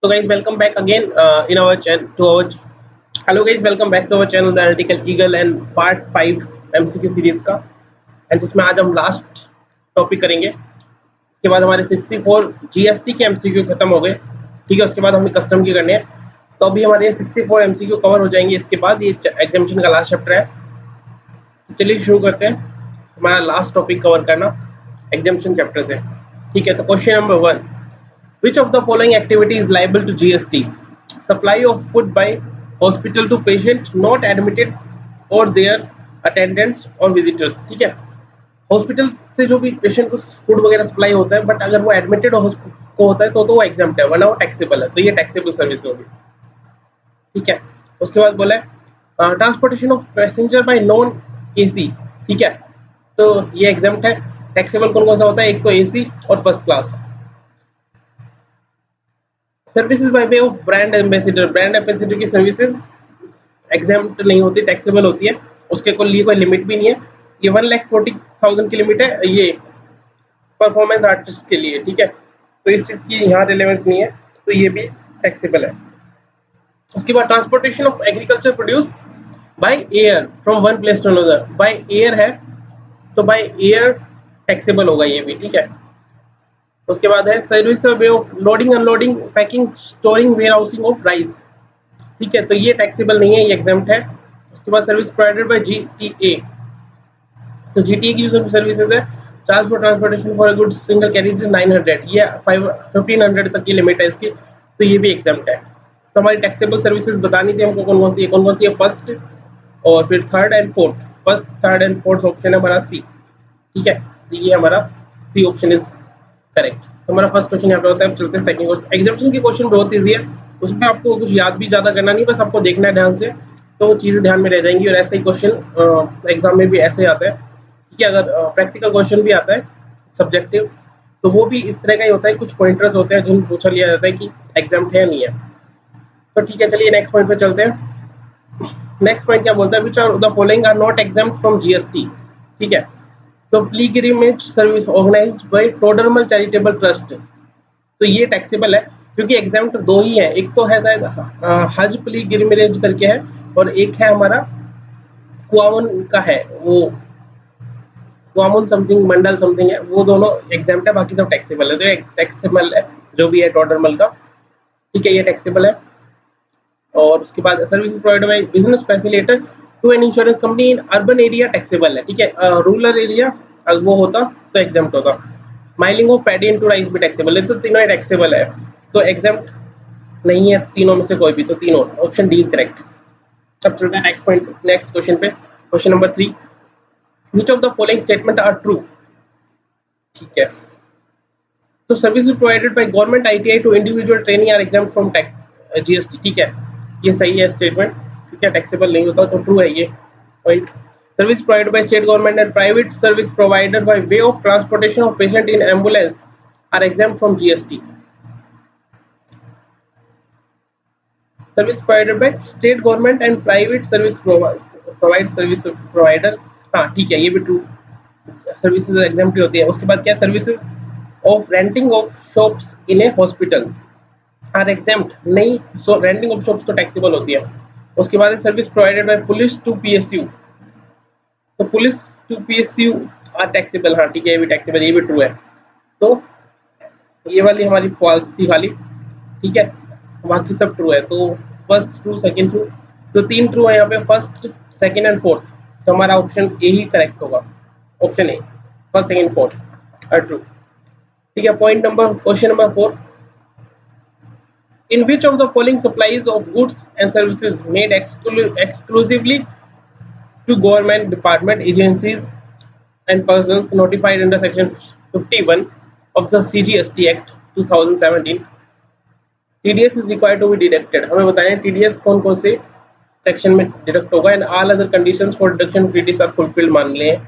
So guys, welcome back again in our channel to our hello guys, welcome back to our channel The Analytical Eagle and part 5 MCQ series का and जिसमें आज हम last topic करेंगे। उसके बाद हमारे 64 GST के MCQ खत्म हो गए। ठीक है, उसके बाद हमें कस्टम की करने हैं। तो अभी हमारे 64 एमसीक्यू कवर हो जाएंगे। इसके बाद ये एग्जामिशन का लास्ट चैप्टर है। तो चलिए शुरू करते हैं हमारा लास्ट टॉपिक कवर करना एग्जामिशन चैप्टर से। ठीक है, तो question number 1, which of the following activity is liable to GST? Supply of food by hospital to patient not admitted or their attendants or visitors। ठीक है, हॉस्पिटल से जो भी पेशेंट को फूड वगैरह सप्लाई होता है, बट अगर वो एडमिटेड को होता है तो वो एग्जाम्प्ट है, वरना वो टैक्सेबल है। तो ये टैक्सेबल सर्विस होगी। ठीक है, उसके बाद बोला है transportation of passenger bye non AC. ठीक है, तो ये एग्जाम्प्ट है। टैक्सेबल कौन कौन सा होता है? एक तो एसी और first class. Services by way of brand ambassador, brand ambassador की सर्विसेज एग्जाम्प्ट नहीं होती, टैक्सेबल होती है। उसके लिए कोई लिमिट भी नहीं है। ये 1,40,000 की लिमिट है ये परफॉर्मेंस आर्टिस्ट के लिए। ठीक है, तो इस चीज की यहाँ रिलेवेंस नहीं है, तो ये भी टैक्सेबल है। उसके बाद transportation of agriculture produce by air from one place to another, by air है तो बाय एयर टैक्सेबल होगा ये भी। ठीक है, उसके बाद है service way of loading unloading packing storing warehousing of rice. ठीक है, तो ये टैक्सेबल नहीं है, ये एग्जाम्प्ट है। उसके बाद सर्विस प्रोवाइडेड बाय जीटीए, तो जीटीए की जो सर्विसेज है charge for transportation for goods single carriage 900, ये 1500 तक की लिमिट है इसकी, तो ये भी एग्जाम्प्ट है। तो हमारी टैक्सेबल सर्विसेज बतानी थी हमको कौन कौन सी है, फर्स्ट और फिर third and fourth. First third and fourth option है हमारा सी। ठीक है, तो ये हमारा सी ऑप्शन इज करेक्ट। तो हमारा फर्स्ट क्वेश्चन यहाँ पे होता है। चलते हैं सेकंड क्वेश्चन। एग्जामिनेशन के क्वेश्चन बहुत इजी है, उसमें आपको कुछ याद भी ज्यादा करना नहीं, बस आपको देखना है ध्यान से, तो वो चीजें ध्यान में रह जाएंगी। और ऐसे ही क्वेश्चन एग्जाम में भी ऐसे आता है। ठीक है, अगर प्रैक्टिकल क्वेश्चन भी आता है सब्जेक्टिव, तो वो भी इस तरह का ही होता है। कुछ पॉइंटर्स होते हैं जिन पूछा लिया जाता है कि एग्जाम है या नहीं है। तो ठीक है, चलिए नेक्स्ट पॉइंट पे चलते हैं। नेक्स्ट पॉइंट क्या बोलता है? Which are the following are not exempt from GST. ठीक है, तो pilgrimage service organised by Todarmal charitable trust, तो ये टैक्सेबल है क्योंकि एग्जाम्प्ट दो ही है। एक तो है शायद हज पिलग्रिमेज करके है, और एक है हमारा कुआवन का है, वो कुआवन समथिंग मंडल समथिंग है, वो दोनों एग्जाम्प्ट है, बाकी सब टैक्सेबल है। तो टैक्सेबल है जो भी है टोडरमल का। ठीक है, ये टैक्सेबल है। और उसके बाद service provide by business facilitator to an insurance company in urban area taxable है। ठीक है, रूरल एरिया वो होता तो एग्जाम्प्ट होता। Milling of paddy into rice भी टैक्सेबल है, तो तीनों ही टैक्सेबल है। तो एग्जाम्प्ट नहीं है तीनों में से कोई भी, तो तीनों ऑप्शन डी इज करेक्ट। अब चलते हैं नेक्स्ट पॉइंट, नेक्स्ट क्वेश्चन पे। Question number 3, which of the following statement are true. ठीक है, तो services provided by government ITI to individual training are exempt from tax GST. ठीक है, ये सही है स्टेटमेंट। ठीक है, टैक्सेबल नहीं होता, तो ट्रू है ये point. Service provided by state government and private service provided by way of transportation of patient in ambulance are exempt from GST. Service provided by state government and private service provide service provider, हाँ ठीक है, ये भी true, services exempt होती है। उसके बाद क्या, services of renting of shops in a hospital are exempt नहीं, सो रेंटिंग ऑफ शॉप्स तो टैक्सेबल होती है। उसके बाद service provided by police to PSU, तो police to PSU are taxable, हाँ ठीक है, ये भी टैक्सेबल, ये भी ट्रू है। तो ये वाली हमारी फॉल्स थी खाली। ठीक है, बाकी सब ट्रू है। तो फर्स्ट ट्रू, सेकंड ट्रू, तो 3 ट्रू है यहाँ पे, फर्स्ट सेकंड एंड फोर्थ। तो हमारा ऑप्शन ए ही करेक्ट होगा, option A, first second fourth are true. ठीक है, point number, question number 4, in which of the following supplies of goods and services made exclusively to government department agencies and persons notified under section 51 of the CGST Act 2017 TDS is required to be deducted। हमें बताएं TDS कौन कौन से section में deduct होगा and all other conditions for deduction of TDS are fulfilled मान लें।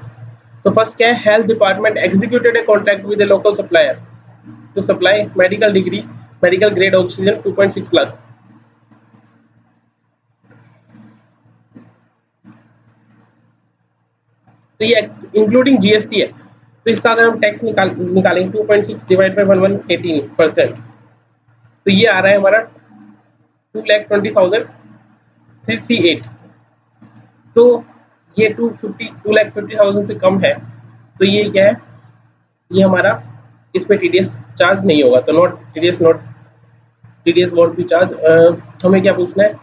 तो फर्स्ट क्या है, health department executed a contract with a local supplier to supply medical degree medical grade oxygen 2.6 lakh. तो ये इंक्लूडिंग जीएसटी है, तो इसका अगर हम टैक्स निकालेंगे 2.6 डिवाइड बाय 1118%, तो ये आ रहा है हमारा 2,20,338। तो ये 2,50,000 से कम है, तो ये क्या है, ये हमारा इस पे टीडीएस चार्ज नहीं होगा। तो not TDS want B charge. हमें क्या पूछना है,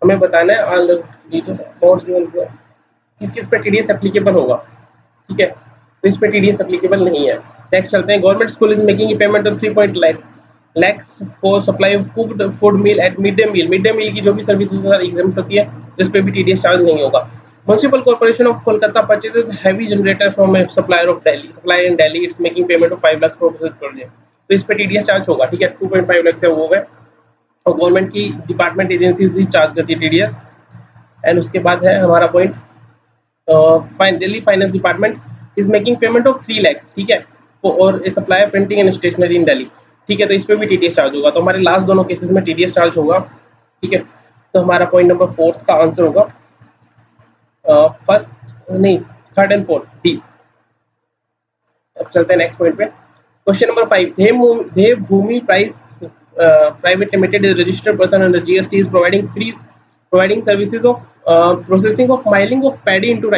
हमें बताना है किस किस पे टीडीएस एप्लीकेबल होगा। ठीक है, तो इस पे टीडीएस एप्लीकेबल नहीं है। नेक्स्ट चलते हैं। Government school is making payment of 3 lakhs for supply of cooked food meal at mid day meal. Mid day meal की जो भी सर्विसेज एग्जाम्प्ट होती है, जिस पे भी टीडीएस चार्ज नहीं होगा। Municipal corporation of Kolkata purchases heavy generator from A supplier of Delhi, supplier in Delhi, it's making payment of 5 lakhs for this project. तो इस पे टीडीएस चार्ज होगा। ठीक है, 2.5 लाख से वो है, और गवर्नमेंट की डिपार्टमेंट एजेंसीज ही चार्ज करती है टीडीएस। एंड उसके बाद है हमारा point, Delhi finance department is making payment of 3 lakhs। ठीक है, और a supplier printing and stationery in Delhi. ठीक है, तो इस पे भी टीडीएस चार्ज होगा। तो हमारे लास्ट दोनों केसेस में टीडीएस चार्ज होगा। ठीक है, तो हमारा पॉइंट नंबर 4 का आंसर होगा फर्स्ट नहीं, थर्ड एंड फोर्थ डी। अब चलते हैं नेक्स्ट पॉइंट पे। Question number 5, Dev Bhoomi price private limited is registered person under GST is providing services of processing of miling of paddy into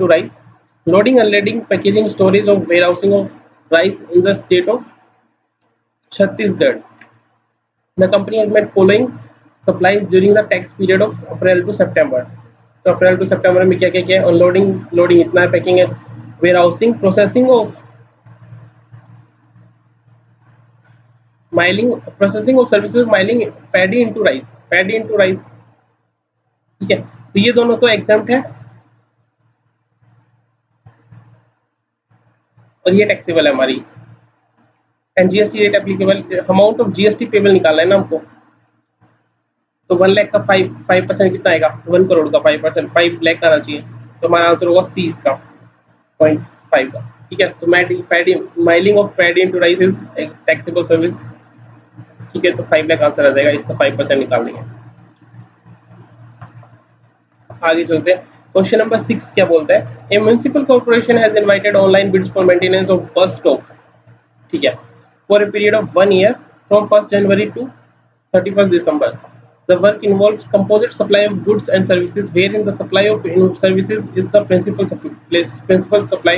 rice, loading, unloading, packaging, storage of warehousing of rice in the state of Chhattisgarh. The company has made following supplies during the tax period of April to September. तो अप्रैल to सितंबर में क्या क्या किया है, unloading, loading इतना है, packing है, warehousing, processing of milling, processing of services milling paddy into rice, ठीक है। तो ये दोनों तो एग्जाम्प्ट है और ये टैक्सेबल है हमारी। And GST rate applicable, amount of GST payable निकालना है ना हमको। तो 1 लाख का 5% कितना आएगा, 1 करोड़ का 5%, 5 लाख आना चाहिए। तो हमारा आंसर होगा सी इसका 0.5 का। ठीक है, तो milling of paddy into rice is taxable service. ठीक है, तो 5 लाख आंसर आ जाएगा, इसका 5% निकाल देंगे। आगे चलते हैं। क्वेश्चन नंबर 6 क्या बोलता है, a municipal corporation has invited online bids for maintenance of bus stop. ठीक है, for a period of 1 year from 1 January to 31 December. The work involves composite supply of goods and services, wherein the supply of services is the principal supply.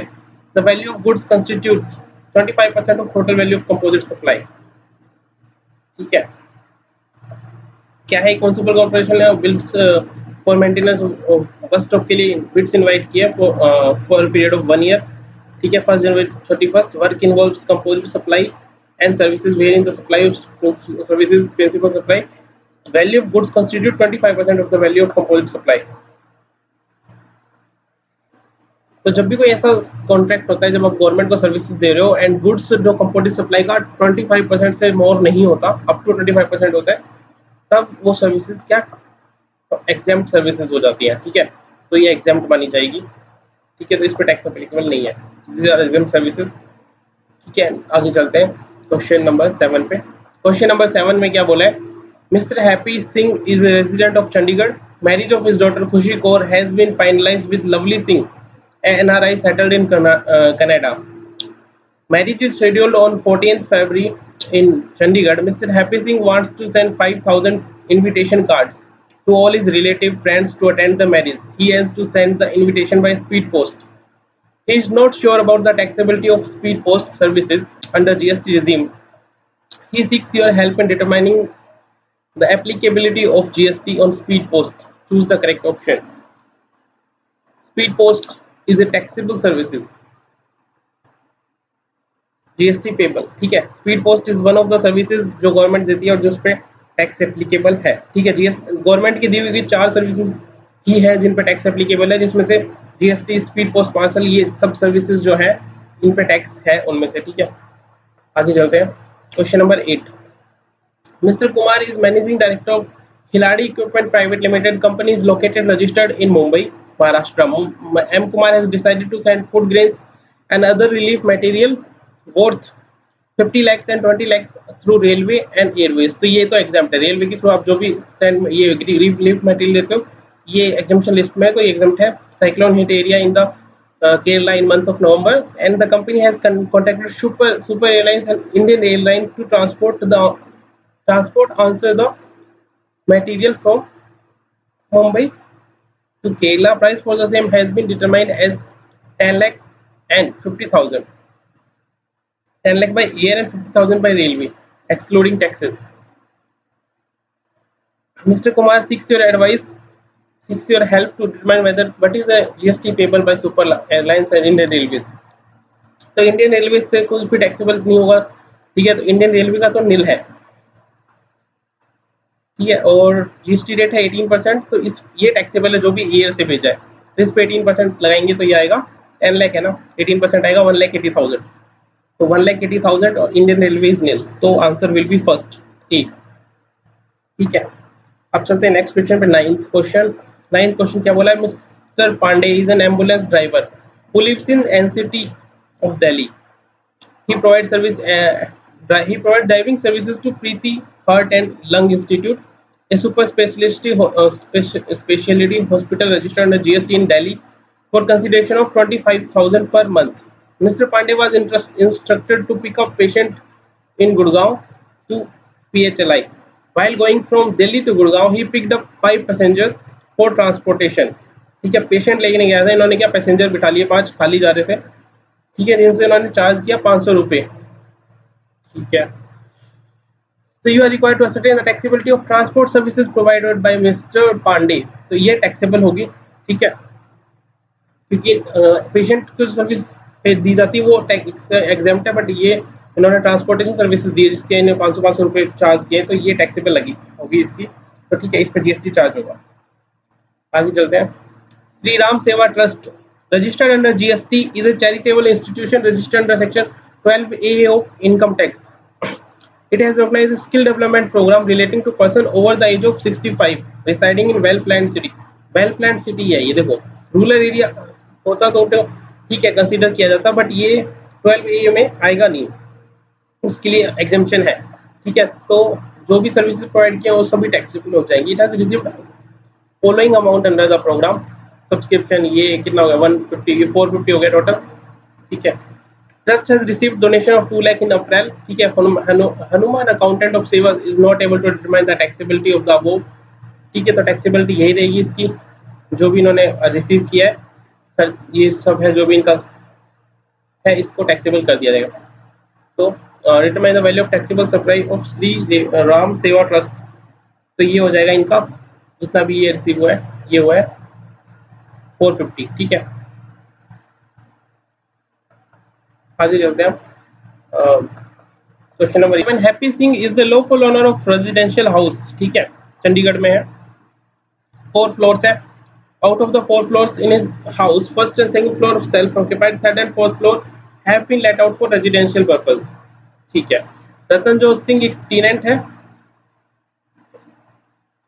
The value of goods constitutes 25% of total value of composite supply. ठीक है, क्या है, municipal corporation ने bills for maintenance bus stop के लिए bids invite किया for period of 1 year। ठीक है, 1 January to 31st. Work involves composite supply and services, wearing the supply of services principal supply. Value of goods constitute 25% of the value of composite supply. तो जब भी कोई ऐसा contract होता है, जब आप गवर्नमेंट को सर्विसेज दे रहे हो एंड गुड्स जो कंपोजिट सप्लाई का 25% से मोर नहीं होता, अप टू 25% होता है, तब वो सर्विसेज क्या एग्जाम्प्ट सर्विसेज हो जाती है। ठीक है, तो ये एग्जाम्प्ट मानी जाएगी। ठीक है, तो इस पर टैक्स एप्लीकेबल नहीं है, दिस आर एग्जाम्प्ट सर्विसेज। ठीक है, आगे चलते हैं क्वेश्चन नंबर 7 पे। क्वेश्चन नंबर 7 में क्या बोला है, mister Happy Singh is a resident of Chandigarh. Marriage of his daughter Khushi Kaur has been finalised with Lovely Singh, NRI settled in Canada. Marriage is scheduled on 14th February in Chandigarh. Mr. Happy Singh wants to send 5,000 invitation cards to all his relative friends to attend the marriage. He has to send the invitation by speed post. He is not sure about the taxability of speed post services under GST regime. He seeks your help in determining the applicability of GST on speed post. Choose the correct option. Speed post is a taxable services, GST payable। ठीक है, speed post is one of the services जो government देती है और जिस पे tax applicable है। ठीक है, गवर्नमेंट की दी हुई 4 सर्विसेज ही है जिन पे टैक्स एप्लीकेबल है, जिसमें से जीएसटी, स्पीड पोस्ट, पार्सल, ये सब सर्विसेज जो है इन पे टैक्स है उनमें से। ठीक है, आगे चलते हैं। Question number 8, mister Kumar is managing director of Khiladi equipment private limited. Company is located registered in Mumbai, Maharashtra. M. Kumar has decided to send food grains and other relief material worth 50 lakhs and 20 lakhs through railway and airways. तो ये तो exempt है, railway के through आप जो भी send ये relief material लेते हो ये एग्जाम्पशन लिस्ट में, तो ये एग्जाम्प्ट है। Cyclone hit area in the Kerala in month of November, and the company has contacted Super Airlines and Indian Airlines to transport answer the material from Mumbai to Kerala. Price for the same has been determined as 10 lakhs and 50,000. 10 lakh by air and 50,000 by railway, excluding taxes. Mr. Kumar seeks your advice, seeks your help to determine whether what is the GST payable by Super Airlines and Indian Railways. तो Indian railway से कुछ भी taxable नहीं होगा, ठीक है। तो Indian railway का तो नील है, ठीक है। और जीएसटी रेट है 18%, तो इस ये टैक्सेबल है जो भी एयर से भेजा है। तो इस पे 18% लगाएंगे तो ये आएगा 10 लाख है ना, 18% आएगा 1,80,000। तो 1,80,000 और इंडियन रेलवे इज नील, तो answer will be first A, ठीक है। अब चलते हैं नेक्स्ट क्वेश्चन पे। नाइन्थ क्वेश्चन क्या बोला है? Mister Pandey is an ambulance driver who lives in NCT of Delhi. He provides diving services to Preeti Heart and Lung Institute, a super specialty hospital registered under GST in Delhi, for consideration of 25,000 per month. Mr. Pandey was instructed to pick up patient in Gurgaon to PHLI. While going from Delhi to Gurgaon, he picked up 5 passengers for transportation. ठीक है, patient लेके नहीं गया था इन्होंने, क्या passenger बिठा लिए 5 खाली जा रहे थे, ठीक है, जिनसे इन्होंने चार्ज किया 500 रुपये, ठीक है। तो you are required to ascertain the taxability of transport services provided by mister Pandey. तो ये टैक्सेबल होगी, ठीक है, क्योंकि पेशेंट को सर्विस दी जाती है वो टैक्स एग्जेम्प्ट है, बट ये इन्होंने ट्रांसपोर्टेशन सर्विसेज दी जिसके इन्हें 500 रुपये चार्ज किए, तो ये टैक्सेबल लगी होगी इसकी। तो ठीक है, इस पर जीएसटी चार्ज होगा। आगे चलते हैं। श्री राम सेवा trust registered under GST is a charitable institution registered under section 12A of income tax. It has organized a skill development program relating to person over the age of 65 residing in well planned city. Well planned city है ये, देखो rural area होता तो ठीक है consider किया जाता, but ये 12A में आएगा नहीं, उसके लिए एग्जेम्पशन है, ठीक है। तो जो भी सर्विसेज प्रोवाइड किया वो सभी टैक्सेबल हो जाएंगी। It has received following amount under the program. Subscription ये कितना हो गया 150, 450 हो गया टोटल, ठीक है। Trust has received donation of 2 lakh in April, ठीक है। Hanuman accountant of Seva is not able to determine the taxability of the above, ठीक है। तो टैक्सेबिलिटी यही रहेगी इसकी, जो भी इन्होंने रिसीव किया है, ये सब है जो भी इनका है, इसको टैक्सेबल कर दिया जाएगा। तो determine the value of taxable supply of Shri Ram सेवा ट्रस्ट, तो ये हो जाएगा इनका जितना भी ये रिसीव हुआ है, ये हुआ है 450, ठीक है। आगे चलते हैं। Question number 11, happy Singh is the local owner of residential house, ठीक है, चंडीगढ़ में है, 4 फ्लोर्स है। Out of the 4 floors in his house, first and second floor self occupied, third and fourth floor have been let out for residential purpose, ठीक है। रतनजोत सिंह एक tenant है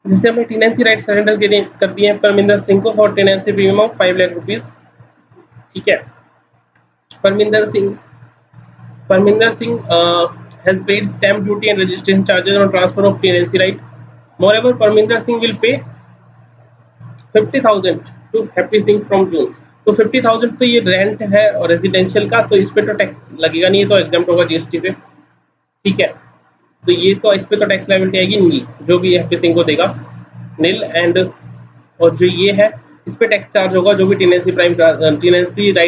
जिसने अपने टेनेंसी राइट सरेंडर कर दिए हैं परमिंदर सिंह को for tenancy premium of 5 lakh rupees, ठीक है। Parminder Singh has paid stamp duty and registration charges on transfer of tenancy right. Moreover, Parminder Singh will pay 50,000 to Happy Singh from June. तो 50,000 तो ये रेंट है और रेजिडेंशियल का, तो इस पे तो टैक्स लगेगा नहीं, तो एग्जाम्प्ट होगा जीएसटी से, ठीक है। तो ये तो इस पे तो टैक्स लायबिलिटी आएगी नील, जो भी हैप्पी सिंह को देगा नील, एंड और जो ये है इस पे टैक्स चार्ज होगा जो भी टेनेंसी राइट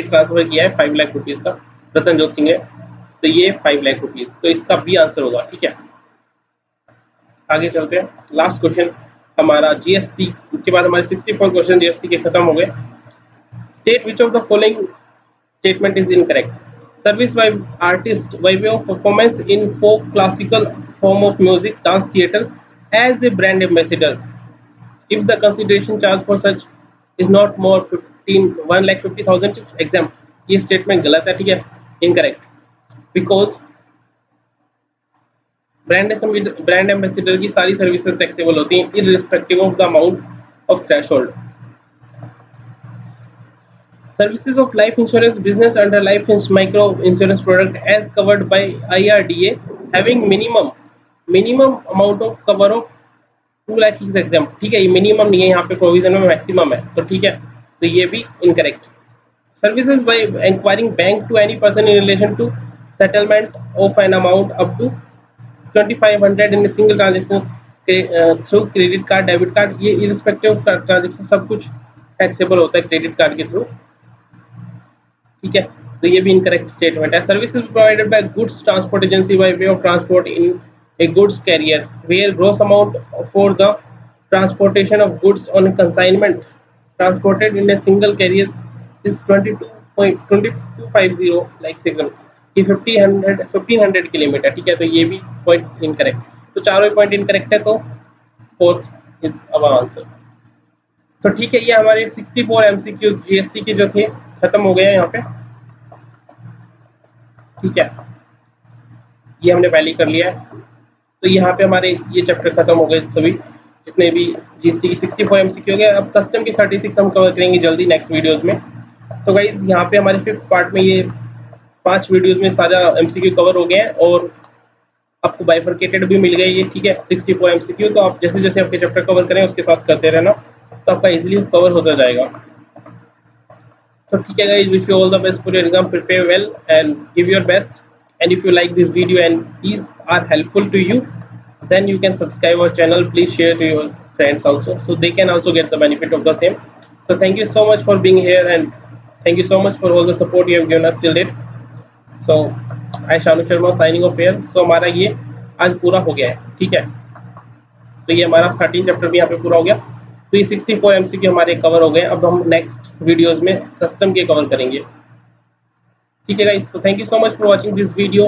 ट्रांसफर किया है 5 लाख रुपीज का, रतनजोत सिंह है, तो ये 5 लाख रुपीज, तो इसका बी आंसर होगा, ठीक है। आगे चलते हैं। लास्ट क्वेश्चन हमारा जीएसटी, इसके बाद हमारे 64 क्वेश्चन जीएसटी के खत्म हो गए। State which of the following statement is incorrect. Service by artist by way of performance in folk classical form of music dance theatre as a brand ambassador if the consideration charge for such is not more 1,50,000 exempt. ये statement गलत है, ठीक है, incorrect, because brand ambassador की सारी services taxable होती हैं irrespective of the amount of threshold. Services of life insurance business under life micro insurance product as covered by IRDA having minimum amount of cover of 2 lakh is exempt, ठीक है। ये minimum नहीं है, यहाँ पे provision में मैक्सिमम है, तो ठीक है, तो ये भी incorrect. Services by inquiring bank to any person in relation to settlement of an amount up to 2500 in a single transaction through credit card debit card, ये इरिस्पेक्टिव ऑफ ट्रांजेक्शन सब कुछ टैक्सेबल होता है क्रेडिट कार्ड के through. ठीक है, तो ये भी इनकरेक्ट स्टेटमेंट है। Services provided by goods transport agency by way of transport in a goods carrier where gross amount for the transportation of goods on consignment transported in a single carrier is 22.2250 like second कि 1500 kilometre. ठीक है, तो ये भी point incorrect, तो चारों point incorrect है, तो फोर्थ इज आवर आंसर। तो ठीक है, ये हमारे 64 एमसीक्यू जीएसटी के जो थे खत्म हो गए हैं यहाँ पे। ठीक है, ये हमने पहले कर लिया है, तो यहाँ पे हमारे ये चैप्टर खत्म हो गए सभी जितने भी जीएसटी की 64 एमसीक्यू हो गए। अब कस्टम की 36 हम कवर करेंगे जल्दी नेक्स्ट वीडियोस में। तो गाइज यहाँ पे हमारे 5th पार्ट में ये 5 वीडियोस में सारा एमसीक्यू कवर हो गए हैं और आपको बाइफरकेटेड भी मिल गई है। ठीक है, 64 एमसीक्यू, तो आप जैसे जैसे आपके चैप्टर कवर करें उसके साथ करते रहना, तो आपका इजीली कवर होता जाएगा। तो ठीक है guys, wish you all the best for your exam, prepare well and give your best, and if you like this video and these are helpful to you, then you can subscribe our channel. Please share to your friends also, so they can also get the benefit of the same. So thank you so much for being here and thank you so much for all the support you have given us till date. So I Shanu Sharma signing off here. So हमारा ये आज पूरा हो गया है। ठीक है, तो ये हमारा 13 चैप्टर भी यहाँ पे पूरा हो गया। तो ये 64 एमसीक्यू हमारे कवर हो गए। अब हम नेक्स्ट वीडियोज में कस्टम के कवर करेंगे। ठीक है guys, so thank you so much for watching this video.